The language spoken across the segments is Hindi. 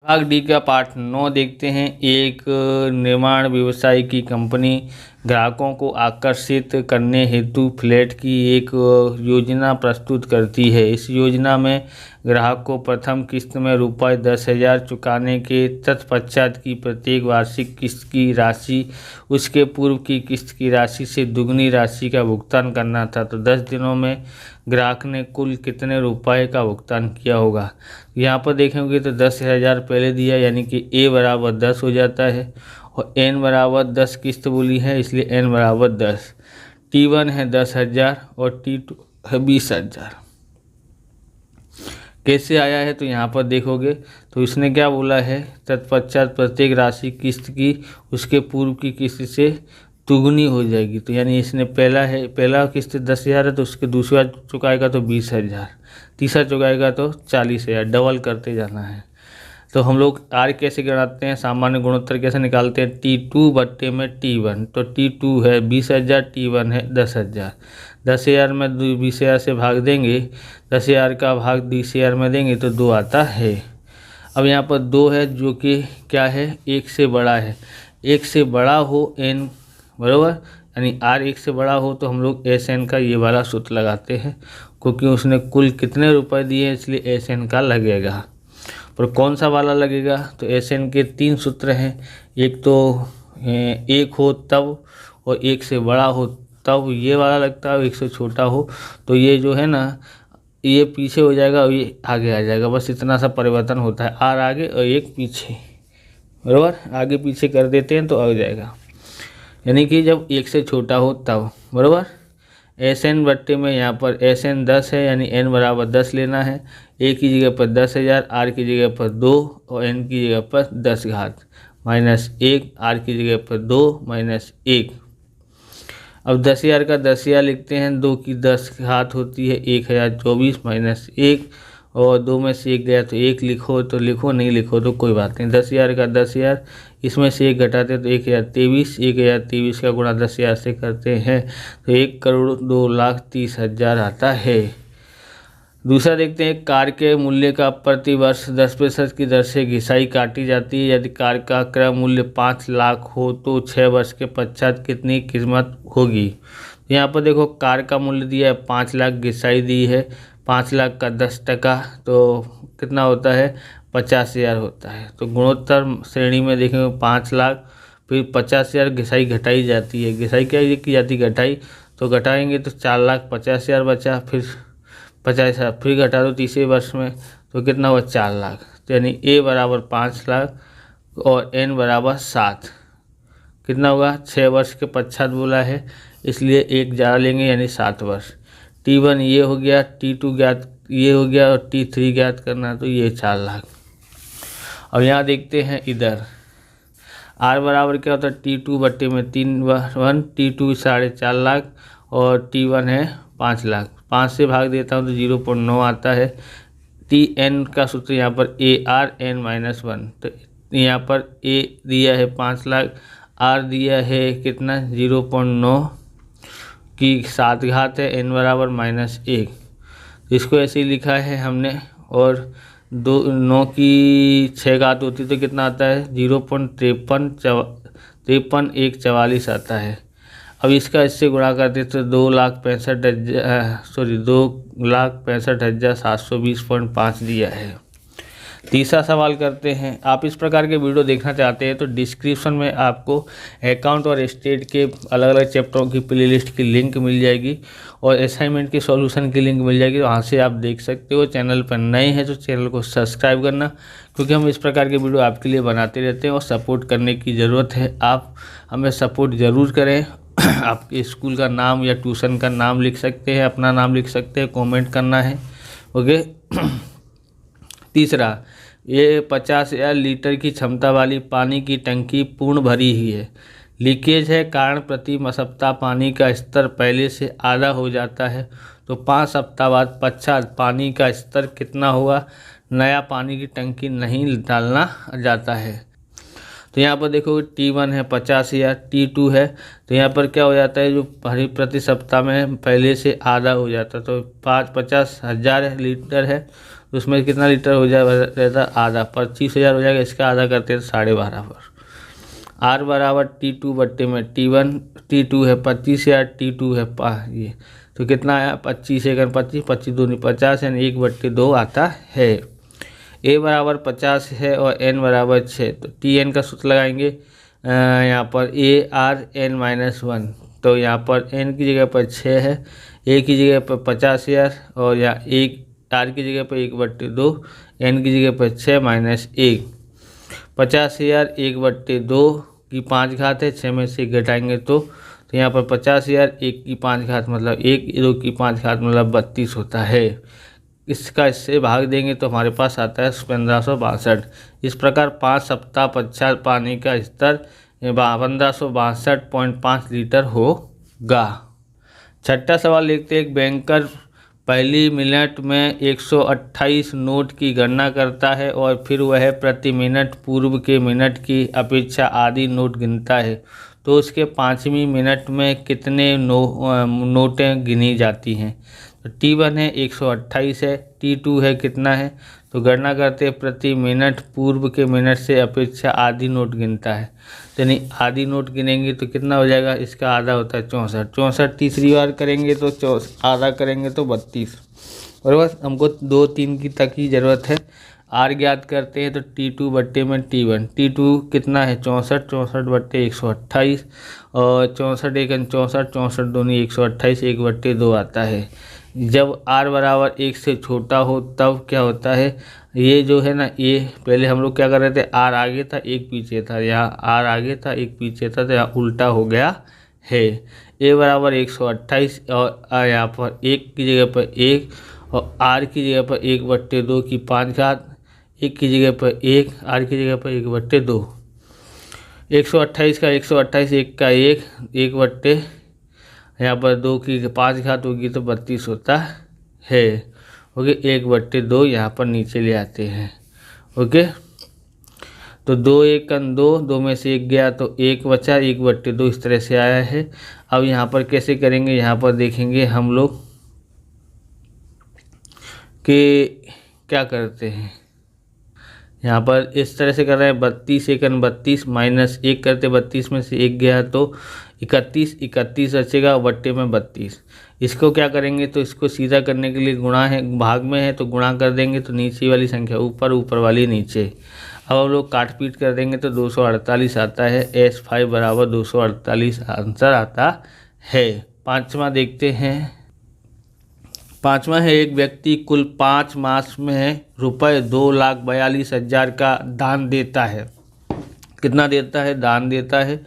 भाग डी का पार्ट 9 देखते हैं। एक निर्माण व्यवसाय की कंपनी ग्राहकों को आकर्षित करने हेतु फ्लैट की एक योजना प्रस्तुत करती है। इस योजना में ग्राहक को प्रथम किस्त में रुपये 10,000 चुकाने के तत्पश्चात की प्रत्येक वार्षिक किस्त की राशि उसके पूर्व की किस्त की राशि से दुगनी राशि का भुगतान करना था। तो 10 दिनों में ग्राहक ने कुल कितने रुपए का भुगतान किया होगा। यहाँ पर देखेंगे तो 10,000 पहले दिया, यानी कि ए बराबर 10 हो जाता है और एन बराबर 10 किस्त बोली है, इसलिए एन बराबर 10। T1 है 10,000 और T2 है 20,000। कैसे आया है तो यहाँ पर देखोगे तो इसने क्या बोला है, तत्पश्चात प्रत्येक राशि किस्त की उसके पूर्व की किस्त से दुगनी हो जाएगी। तो यानी इसने पहला किस्त 10,000 है तो उसके दूसरा चुकाएगा तो 20,000, तीसरा चुकाएगा तो 40,000, डबल करते जाना है। तो हम लोग आर कैसे गिनाते हैं, सामान्य गुणोत्तर कैसे निकालते हैं, T2 बट्टे में T1। तो T2 है 20,000, T1 है 10,000। 10,000 में 20,000 से भाग देंगे, 10,000 का भाग 20,000 में देंगे तो 2 आता है। अब यहाँ पर 2 है जो कि क्या है, 1 से बड़ा है। 1 से बड़ा हो n बराबर, यानी r 1 से बड़ा हो तो हम लोग SN का ये वाला सूत्र लगाते हैं, क्योंकि उसने कुल कितने रुपए दिए हैं इसलिए SN का लगेगा। पर कौन सा वाला लगेगा, तो SN के 3 सूत्र हैं। एक तो 1 हो तब, और 1 से बड़ा हो तब ये वाला लगता है, 1 से छोटा हो तो ये जो है ना ये पीछे हो जाएगा और ये आगे आ जाएगा। बस इतना सा परिवर्तन होता है, r आगे और 1 पीछे, बराबर। आगे पीछे कर देते हैं तो आ जाएगा, यानी कि जब 1 से छोटा हो तब, बराबर। SN बट्टे में यहाँ पर SN 10 है, यानी n बराबर 10 लेना है। a की जगह पर 10,000, r की जगह पर 2 और n की जगह पर 10 घात माइनस 1, r की जगह पर 2 माइनस 1। अब 10,000 का 10,000 लिखते हैं, 2 की 10 घात होती है 1,024 माइनस 1, और 2 में से 1 गया तो 1 लिखो तो लिखो, नहीं लिखो तो कोई बात नहीं। 10,000 का 10,000, इसमें से 1 घटाते तो 1,023, 1,023 का गुणा 10,000 से करते हैं तो 1,02,30,000 आता है। दूसरा देखते हैं, कार के मूल्य का प्रति वर्ष 10% की दर से घिसाई काटी जाती है। यदि कार का क्रय मूल्य 5 लाख हो तो 6 वर्ष के पश्चात कितनी कीमत होगी। यहाँ पर देखो कार का मूल्य दिया है 5 लाख, घिसाई दी है 5 लाख का 10% तो कितना होता है, 50,000 होता है। तो गुणोत्तर श्रेणी में देखेंगे 5 लाख फिर 50,000, घिसाई घटाई जाती है। घिसाई क्या की जाती है, घटाई, तो घटाएंगे तो 4,50,000 बचा, फिर 50,000 फिर घटा दो तीसरे वर्ष में तो कितना हुआ, 4 लाख। तो यानी a बराबर 5 लाख और n बराबर 7, कितना होगा, 6 वर्ष के पश्चात बोला है इसलिए 1 ज़्यादा लेंगे यानी 7 वर्ष। T1 ये हो गया, T2 ज्ञात ये हो गया और T3 ज्ञात करना तो ये 4 लाख। अब यहाँ देखते हैं इधर r बराबर क्या होता है, T2 बट्टे में 3/1, T2 4.5 लाख और T1 है 5 लाख। 5 से भाग देता हूँ तो 0.9 आता है। Tn का सूत्र यहाँ पर ARn-1, तो यहाँ पर a दिया है 5 लाख, r दिया है कितना 0.9 की 7 घात है, n बराबर -1। तो इसको ऐसे ही लिखा है हमने, और 9 की 6 घात होती तो कितना आता है 0.53 आता है। अब इसका इससे गुणा करते तो 2,65,720.5 दिया है। तीसरा सवाल करते हैं। आप इस प्रकार के वीडियो देखना चाहते हैं तो डिस्क्रिप्शन में आपको अकाउंट और स्टेट के अलग अलग चैप्टरों की प्लेलिस्ट की लिंक मिल जाएगी और असाइनमेंट के सॉल्यूशन की लिंक मिल जाएगी, वहाँ से आप देख सकते हो। चैनल पर नए हैं तो चैनल को सब्सक्राइब करना, क्योंकि हम इस प्रकार के वीडियो आपके लिए बनाते रहते हैं और सपोर्ट करने की ज़रूरत है। आप हमें सपोर्ट ज़रूर करें। आपके स्कूल का नाम या ट्यूशन का नाम लिख सकते हैं, अपना नाम लिख सकते हैं, कमेंट करना है, ओके। तीसरा, ये 50,000 लीटर की क्षमता वाली पानी की टंकी पूर्ण भरी ही है। लीकेज है कारण प्रति सप्ताह पानी का स्तर पहले से आधा हो जाता है, तो 5 सप्ताह बाद पश्चात पानी का स्तर कितना होगा। नया पानी की टंकी नहीं डालना जाता है। तो यहाँ पर देखो T1 है 50,000, T2 है तो यहाँ पर क्या हो जाता है, जो प्रति सप्ताह में पहले से आधा हो जाता है, तो 50,000 लीटर है तो उसमें कितना लीटर हो जाएगा आधा, 25,000 हो जाएगा। इसका आधा करते हैं 12.5 पर। R बराबर T2 बट्टे में T1, T2 है 25,000, T2 है ये तो कितना आया 25 सेकंड 25, 25 दूनी 50 यानी 1/2 आता है। A बराबर 50 है और N बराबर 6, तो TN का सूत्र लगाएंगे यहाँ पर ARN-1, तो यहाँ पर N की जगह पर 6 है, A की जगह पर 50,000 और यहाँ R की जगह पर 1/2, N की जगह पर 6 माइनस 1, 50,000 1/2 की 5 घात है, 6 में से 1 घटाएंगे तो यहाँ पर 50,000 1 की 5 घात मतलब 1, 2 की 5 घात मतलब 32 होता है। इसका इससे भाग देंगे तो हमारे पास आता है 1562। इस प्रकार 5 सप्ताह पश्चात पानी का स्तर 1562.5 लीटर होगा। छठा सवाल लिखते हैं, एक बैंकर पहली मिनट में 128 नोट की गणना करता है और फिर वह प्रति मिनट पूर्व के मिनट की अपेक्षा आधी नोट गिनता है, तो उसके 5वीं मिनट में कितने नोटें गिनी जाती हैं। तो T1 है 128 है, T2 है कितना है, तो गणना करते हैं प्रति मिनट पूर्व के मिनट से अपेक्षा आधी नोट गिनता है, यानी आधी नोट गिनेंगे तो कितना हो जाएगा, इसका आधा होता है 64, 64 तीसरी बार करेंगे तो आधा करेंगे तो 32। और बस हमको 2 3 की तक ही ज़रूरत है। R ज्ञात करते हैं तो T2 बट्टे में T1, T2 कितना है 64, 64 बट्टे 128 और 64 एकन 64, 64 दूनी 128, 1/2 आता है। जब R बराबर 1 से छोटा हो तब क्या होता है, ये जो है ना, ये पहले हम लोग क्या कर रहे थे, R आगे था 1 पीछे था, यहाँ R आगे था 1 पीछे था, तो यहाँ उल्टा हो गया है। A बराबर 128 और यहाँ पर 1 की जगह पर 1 और R की जगह पर 1/2 की 5 घात, 1 की जगह पर 1, R की जगह पर 1/2, 128 का 128, 1 का 1, 1 यहाँ पर 2 की 5 घात होगी तो 32 होता है। ओके, 1/2 यहाँ पर नीचे ले आते हैं। ओके, तो 2 एकन 2, 2 में से 1 गया तो 1 बचा, 1/2 इस तरह से आया है। अब यहाँ पर कैसे करेंगे, यहाँ पर देखेंगे हम लोग कि क्या करते हैं। यहाँ पर इस तरह से कर रहे हैं, 32 एकन 32 माइनस 1 करते, 32 में से 1 गया तो 31, 31 बचेगा बट्टे में 32। इसको क्या करेंगे, तो इसको सीधा करने के लिए गुणा है, भाग में है तो गुणा कर देंगे तो नीचे वाली संख्या ऊपर, ऊपर वाली नीचे। अब हम लोग काट पीट कर देंगे तो 248 आता है। S5 बराबर 248 आंसर आता है। पाँचवा देखते हैं। पाँचवा है, एक व्यक्ति कुल 5 मास में रुपये 2,42,000 का दान देता है। कितना देता है, दान देता है।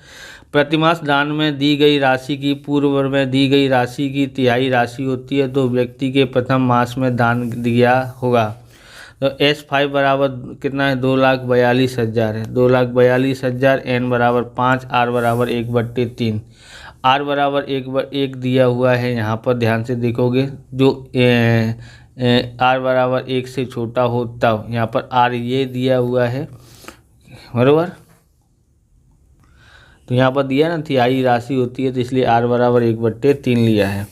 प्रतिमास दान में दी गई राशि की पूर्व में दी गई राशि की तिहाई राशि होती है, तो व्यक्ति के प्रथम मास में दान दिया होगा। तो S5 बराबर कितना है, 2,42,000 है, 2,42,000, N बराबर 5, R बराबर 1/3। R बराबर 1 दिया हुआ है, यहाँ पर ध्यान से देखोगे, जो R बराबर 1 से छोटा हो तब यहाँ पर R ये दिया हुआ है, बराबर। तो यहाँ पर दिया ना तिहाई राशि होती है, तो इसलिए R बराबर 1/3 लिया है,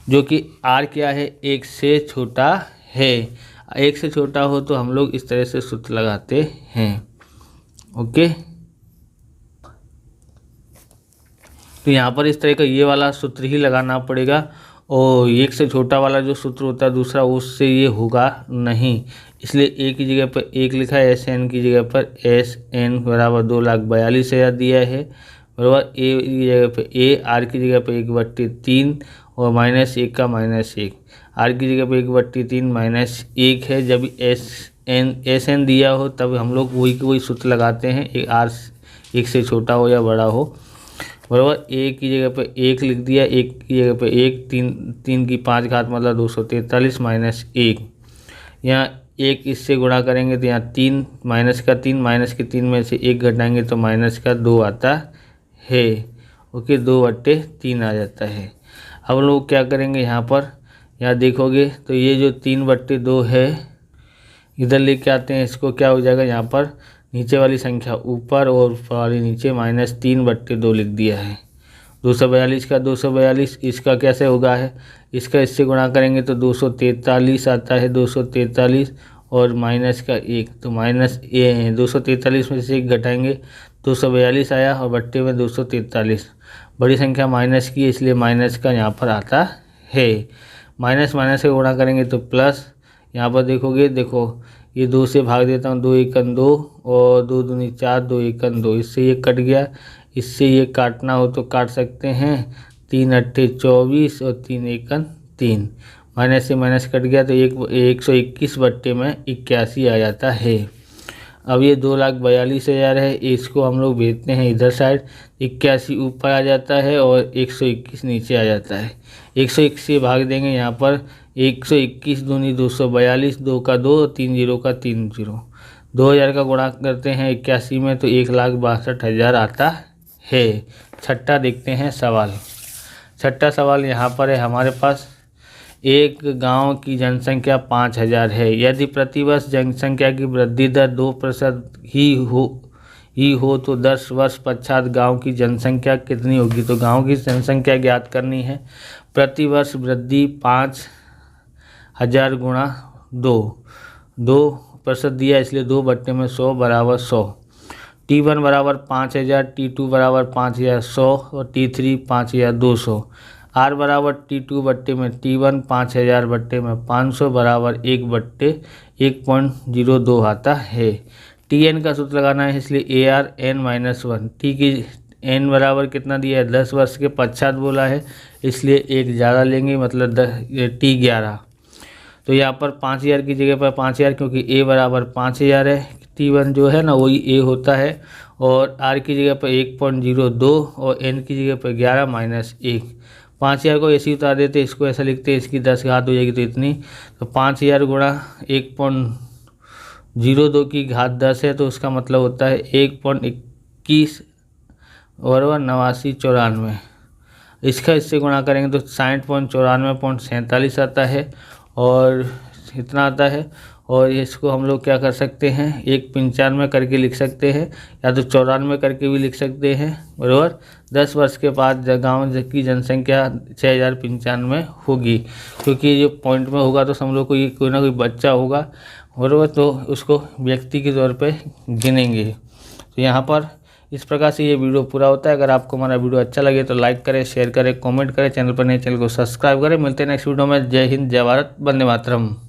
जो कि R क्या है, 1 से छोटा है। 1 से छोटा हो तो हम लोग इस तरह से सूत्र लगाते हैं। ओके, तो यहाँ पर इस तरह का ये वाला सूत्र ही लगाना पड़ेगा, और 1 से छोटा वाला जो सूत्र होता है दूसरा, उससे ये होगा नहीं, इसलिए A की जगह पर 1 लिखा है, SN की जगह पर SN बराबर 2,42,000 दिया है, बराबर। A की जगह पर A, R की जगह पर 1/3 और -1 का -1, R की जगह पर 1/3 -1 है। जब SN दिया हो तब हम लोग वही सूत्र लगाते हैं, R 1 से छोटा हो या बड़ा हो, बराबर। A की जगह पर 1 लिख दिया, 1 की जगह पर 1, 3 की 5 घात मतलब 243 -1। यहाँ 1 इससे गुणा करेंगे तो यहाँ 3 माइनस के 3 में से 1 घटाएंगे तो -2 आता है। ओके, 2/3 आ जाता है। अब लोग क्या करेंगे, यहाँ पर यहाँ देखोगे तो ये जो 3/2 है इधर लेके आते हैं, इसको क्या हो जाएगा, यहाँ पर नीचे वाली संख्या ऊपर और ऊपर वाली नीचे, -3/2 लिख दिया है। 242 का 242, इसका कैसे होगा है, इसका इससे गुणा करेंगे तो 243 आता है, 243 और माइनस का 1, तो माइनस 243 में से 1 घटाएंगे 242 आया और बट्टे में 243। बड़ी संख्या माइनस की है इसलिए माइनस का यहाँ पर आता है। माइनस माइनस से गुणा करेंगे तो प्लस, यहाँ पर देखोगे, देखो ये 2 से भाग देता हूँ, 2 एकन 2 और 2 दूनी 4, 2 एकन 2, इससे ये कट गया। इससे ये काटना हो तो काट सकते हैं, 3 अट्ठे 24 और 3 एकन 3, माइनस से माइनस कट गया तो 121 बट्टे में 81 आ जाता है। अब ये 2,42,000 है, इसको हम लोग भेजते हैं इधर साइड, 81 ऊपर आ जाता है और 121 नीचे आ जाता है। 101 से भाग देंगे, यहाँ पर 121 दूनी 242, 2 का 2, 3 जीरो का 3 जीरो, 2000 का गुणा करते हैं 81 में तो 1,62,000 आता है। छठा देखते हैं सवाल। छठा सवाल यहाँ पर है हमारे पास, एक गांव की जनसंख्या 5,000 है। यदि प्रतिवर्ष जनसंख्या की वृद्धि दर 2% ही हो तो 10 वर्ष पश्चात गांव की जनसंख्या कितनी होगी। तो गांव की जनसंख्या ज्ञात करनी है। प्रतिवर्ष वृद्धि 5,000 गुणा 2% दिया इसलिए 2 बट्टे में 100 बराबर 100। T1 बराबर 5,000, T2 बराबर 5,100 और T3 5,200। R बराबर T2 बट्टे में T1 5,000 बट्टे में 500 बराबर 1 बट्टे 1.02 आता है। Tn का सूत्र लगाना है इसलिए AR n-1। T की n बराबर कितना दिया है, 10 वर्ष के पश्चात बोला है इसलिए 1 ज़्यादा लेंगे, मतलब T11। तो यहाँ पर 5,000 की जगह पर 5,000, क्योंकि A बराबर 5,000 है, T1 जो है ना वही A होता है, और R की जगह पर 1.02 और N की जगह पर 11 माइनस 1। 5,000 को ऐसे ही उतार देते, इसको ऐसा लिखते हैं, इसकी 10 घात हो जाएगी तो इतनी, तो 5,000 गुणा 1.02 की घात 10 है तो उसका मतलब होता है 1.21 बराबर 8994। इसका इससे गुणा करेंगे तो 60.94.47 आता है और इतना आता है। और इसको हम लोग क्या कर सकते हैं, 1.95 करके लिख सकते हैं या तो 94 करके भी लिख सकते हैं, बराबर। 10 वर्ष के बाद गाँव की जनसंख्या 6,095 होगी, क्योंकि जो पॉइंट में होगा तो समझ लो कोई ना कोई बच्चा होगा, बराबर, तो उसको व्यक्ति के तौर पे गिनेंगे। तो यहाँ पर इस प्रकार से ये वीडियो पूरा होता है। अगर आपको हमारा वीडियो अच्छा लगे तो लाइक करें, शेयर करें, कमेंट करें, चैनल पर नए चैनल को सब्सक्राइब करें। मिलते हैं नेक्स्ट वीडियो में। जय हिंद, जय भारत, वंदे मातरम।